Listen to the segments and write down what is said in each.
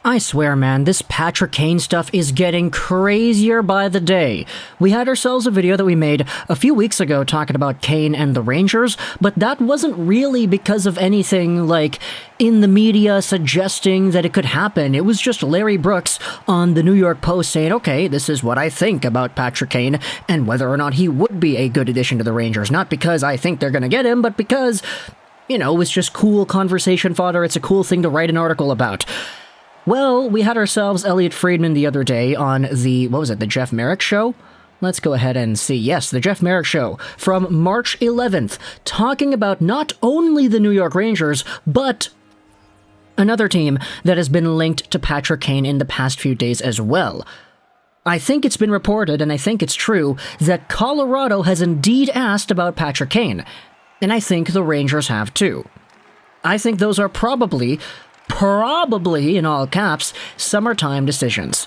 I swear, man, this Patrick Kane stuff is getting crazier by the day. We had ourselves a video that we made a few weeks ago talking about Kane and the Rangers, but that wasn't really because of anything like in the media suggesting that it could happen. It was just Larry Brooks on the New York Post saying, okay, this is what I think about Patrick Kane and whether or not he would be a good addition to the Rangers. Not because I think they're going to get him, but because, it's just cool conversation fodder. It's a cool thing to write an article about. Well, we had ourselves Elliotte Friedman the other day on the Jeff Marek Show? Let's go ahead and see. Yes, the Jeff Marek Show from March 11th, talking about not only the New York Rangers, but another team that has been linked to Patrick Kane in the past few days as well. I think it's been reported, and I think it's true, that Colorado has indeed asked about Patrick Kane, and I think the Rangers have too. I think those are probably, in all caps, summertime decisions.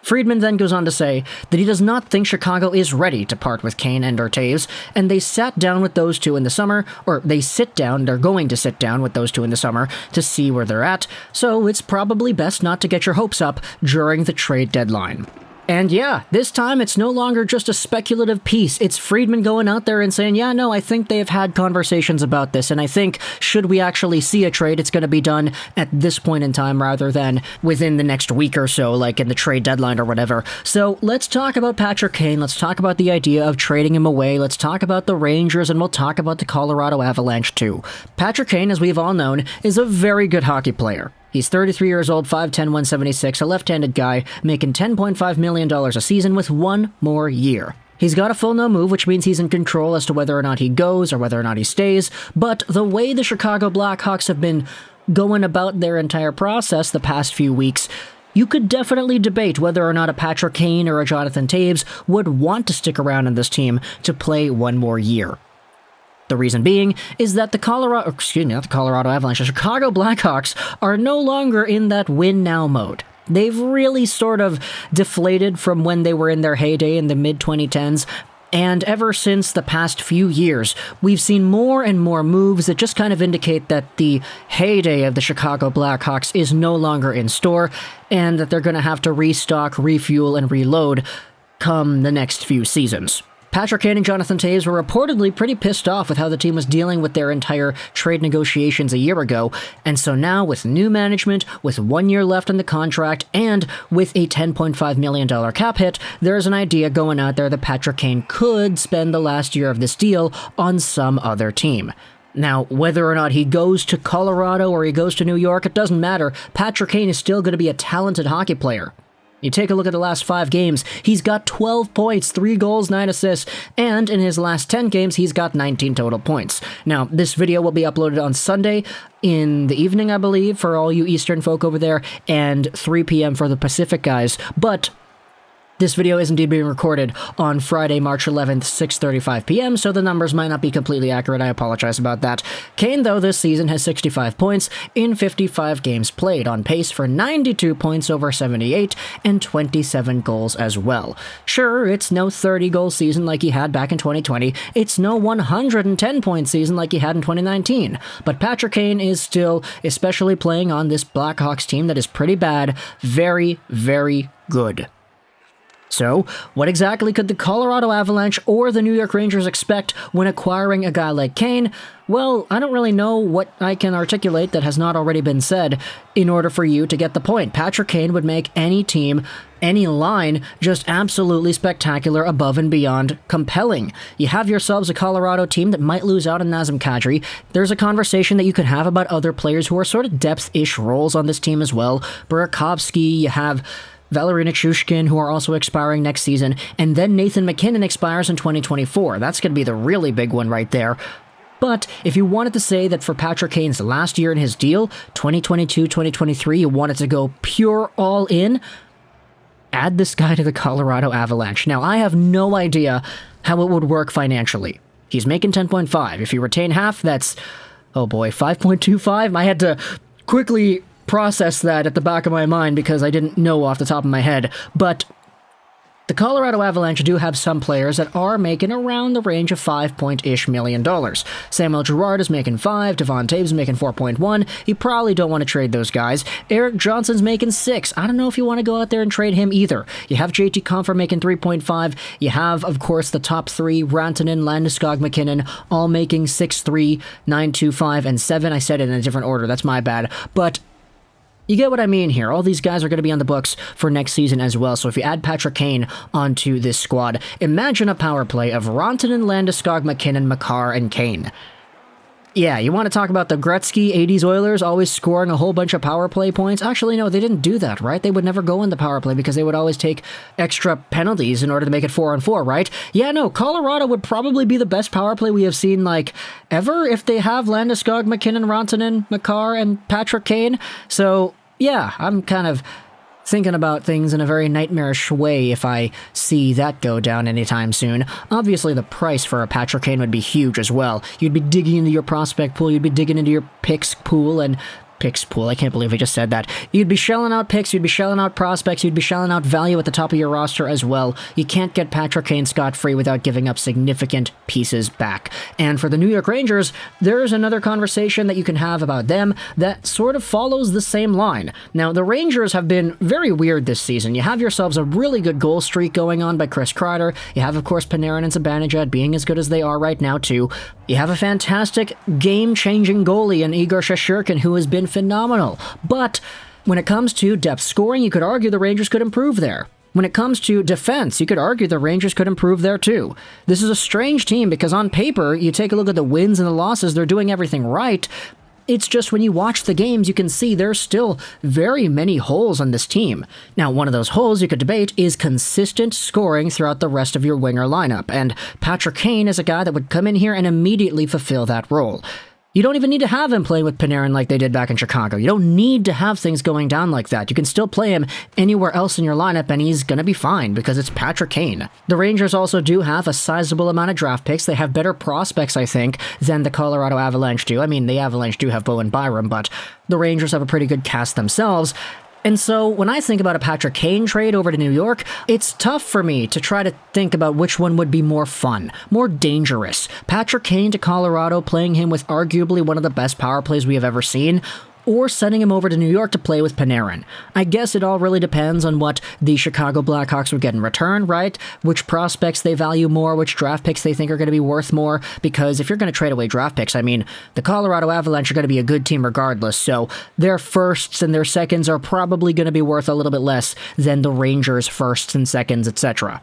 Friedman then goes on to say that he does not think Chicago is ready to part with Kane and or Taves, and they sat down with those two in the summer, or they're going to sit down with those two in the summer to see where they're at, so it's probably best not to get your hopes up during the trade deadline. And yeah, this time it's no longer just a speculative piece. It's Friedman going out there and saying, I think they've had conversations about this, and I think should we actually see a trade, it's going to be done at this point in time rather than within the next week or so, like in the trade deadline or whatever. So let's talk about Patrick Kane. Let's talk about the idea of trading him away. Let's talk about the Rangers, and we'll talk about the Colorado Avalanche too. Patrick Kane, as we've all known, is a very good hockey player. He's 33 years old, 5'10", 176, a left-handed guy, making $10.5 million a season with one more year. He's got a full no move, which means he's in control as to whether or not he goes or whether or not he stays, but the way the Chicago Blackhawks have been going about their entire process the past few weeks, you could definitely debate whether or not a Patrick Kane or a Jonathan Taves would want to stick around in this team to play one more year. The reason being is that the Chicago Blackhawks are no longer in that win-now mode. They've really sort of deflated from when they were in their heyday in the mid-2010s, and ever since the past few years, we've seen more and more moves that just kind of indicate that the heyday of the Chicago Blackhawks is no longer in store, and that they're going to have to restock, refuel, and reload come the next few seasons. Patrick Kane and Jonathan Taves were reportedly pretty pissed off with how the team was dealing with their entire trade negotiations a year ago, and so now with new management, with 1 year left on the contract, and with a $10.5 million cap hit, there's an idea going out there that Patrick Kane could spend the last year of this deal on some other team. Now, whether or not he goes to Colorado or he goes to New York, it doesn't matter. Patrick Kane is still going to be a talented hockey player. You take a look at the last 5 games, he's got 12 points, 3 goals, 9 assists, and in his last 10 games, he's got 19 total points. Now, this video will be uploaded on Sunday in the evening, I believe, for all you Eastern folk over there, and 3 p.m. for the Pacific guys, but this video is indeed being recorded on Friday, March 11th, 6:35 p.m., so the numbers might not be completely accurate. I apologize about that. Kane, though, this season has 65 points in 55 games played, on pace for 92 points over 78 and 27 goals as well. Sure, it's no 30-goal season like he had back in 2020. It's no 110-point season like he had in 2019. But Patrick Kane is still, especially playing on this Blackhawks team that is pretty bad, very, very good. So, what exactly could the Colorado Avalanche or the New York Rangers expect when acquiring a guy like Kane? Well, I don't really know what I can articulate that has not already been said in order for you to get the point. Patrick Kane would make any team, any line, just absolutely spectacular, above and beyond compelling. You have yourselves a Colorado team that might lose out on Nazem Kadri. There's a conversation that you could have about other players who are sort of depth-ish roles on this team as well. Burakovsky, you have Valeri Nichushkin, who are also expiring next season, and then Nathan MacKinnon expires in 2024. That's going to be the really big one right there. But if you wanted to say that for Patrick Kane's last year in his deal, 2022-2023, you wanted to go pure all-in, add this guy to the Colorado Avalanche. Now, I have no idea how it would work financially. He's making 10.5. If you retain half, that's, 5.25? I had to quickly process that at the back of my mind because I didn't know off the top of my head. But The Colorado Avalanche do have some players that are making around the range of $5 million. Samuel Girard is making 5, Devon Toews is making 4.1. You probably don't want to trade those guys. Eric Johnson's making 6. I don't know if you want to go out there and trade him either. You have JT Compher making 3.5. You have, of course, the top 3, Rantanen, Landeskog, McKinnon, all making 6.3, 9.25, and 7. I said it in a different order. That's my bad. But you get what I mean here. All these guys are going to be on the books for next season as well. So if you add Patrick Kane onto this squad, imagine a power play of Rantanen, Landeskog, McKinnon, Makar, and Kane. Yeah, you want to talk about the Gretzky 80s Oilers always scoring a whole bunch of power play points? Actually, no, they didn't do that, right? They would never go in the power play because they would always take extra penalties in order to make it 4-on-4, right? Yeah, no, Colorado would probably be the best power play we have seen, ever if they have Landeskog, McKinnon, Rantanen, Makar, and Patrick Kane. So, yeah, I'm kind of thinking about things in a very nightmarish way if I see that go down anytime soon. Obviously, the price for a Patrick Kane would be huge as well. You'd be digging into your prospect pool, you'd be digging into your picks pool, I can't believe I just said that. You'd be shelling out picks, you'd be shelling out prospects, you'd be shelling out value at the top of your roster as well. You can't get Patrick Kane scot-free without giving up significant pieces back. And for the New York Rangers, there's another conversation that you can have about them that sort of follows the same line. Now, the Rangers have been very weird this season. You have yourselves a really good goal streak going on by Chris Kreider. You have, of course, Panarin and Zibanejad being as good as they are right now, too. You have a fantastic game-changing goalie in Igor Shesterkin, who has been phenomenal. But when it comes to depth scoring, you could argue the Rangers could improve there. When it comes to defense, you could argue the Rangers could improve there too. This is a strange team because on paper, you take a look at the wins and the losses, they're doing everything right. It's just when you watch the games, you can see there's still very many holes on this team. Now, one of those holes you could debate is consistent scoring throughout the rest of your winger lineup, and Patrick Kane is a guy that would come in here and immediately fulfill that role. You don't even need to have him playing with Panarin like they did back in Chicago. You don't need to have things going down like that. You can still play him anywhere else in your lineup, and he's going to be fine because it's Patrick Kane. The Rangers also do have a sizable amount of draft picks. They have better prospects, I think, than the Colorado Avalanche do. I mean, the Avalanche do have Bowen Byram, but the Rangers have a pretty good cast themselves. And so when I think about a Patrick Kane trade over to New York, it's tough for me to try to think about which one would be more fun, more dangerous. Patrick Kane to Colorado, playing him with arguably one of the best power plays we have ever seen, or sending him over to New York to play with Panarin. I guess it all really depends on what the Chicago Blackhawks would get in return, right? Which prospects they value more, which draft picks they think are going to be worth more, because if you're going to trade away draft picks, I mean, the Colorado Avalanche are going to be a good team regardless, so their firsts and their seconds are probably going to be worth a little bit less than the Rangers' firsts and seconds, etc.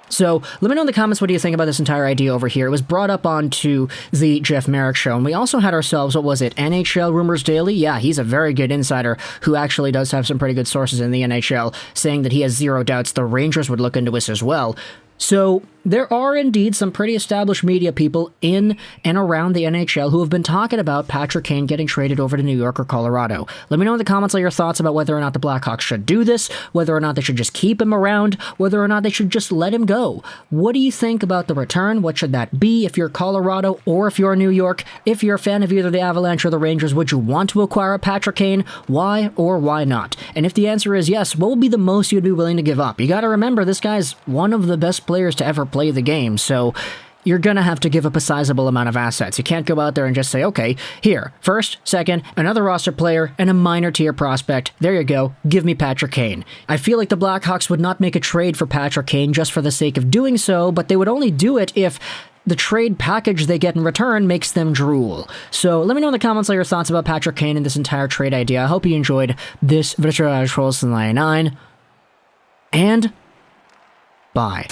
So, let me know in the comments what do you think about this entire idea over here. It was brought up onto the Jeff Marek Show, and we also had ourselves, what was it, NHL Rumours Daily? Yeah, he's a very good insider who actually does have some pretty good sources in the NHL, saying that he has zero doubts the Rangers would look into this as well. So, there are indeed some pretty established media people in and around the NHL who have been talking about Patrick Kane getting traded over to New York or Colorado. Let me know in the comments all your thoughts about whether or not the Blackhawks should do this, whether or not they should just keep him around, whether or not they should just let him go. What do you think about the return? What should that be if you're Colorado or if you're New York? If you're a fan of either the Avalanche or the Rangers, would you want to acquire a Patrick Kane? Why or why not? And if the answer is yes, what would be the most you'd be willing to give up? You gotta remember, this guy's one of the best players to ever play the game, so you're gonna have to give up a sizable amount of assets. You can't go out there and just say, okay, here, first, second, another roster player, and a minor tier prospect. There you go, give me Patrick Kane. I feel like the Blackhawks would not make a trade for Patrick Kane just for the sake of doing so, but they would only do it if the trade package they get in return makes them drool. So let me know in the comments all your thoughts about Patrick Kane and this entire trade idea. I hope you enjoyed this Virtual Trolls 99, and bye.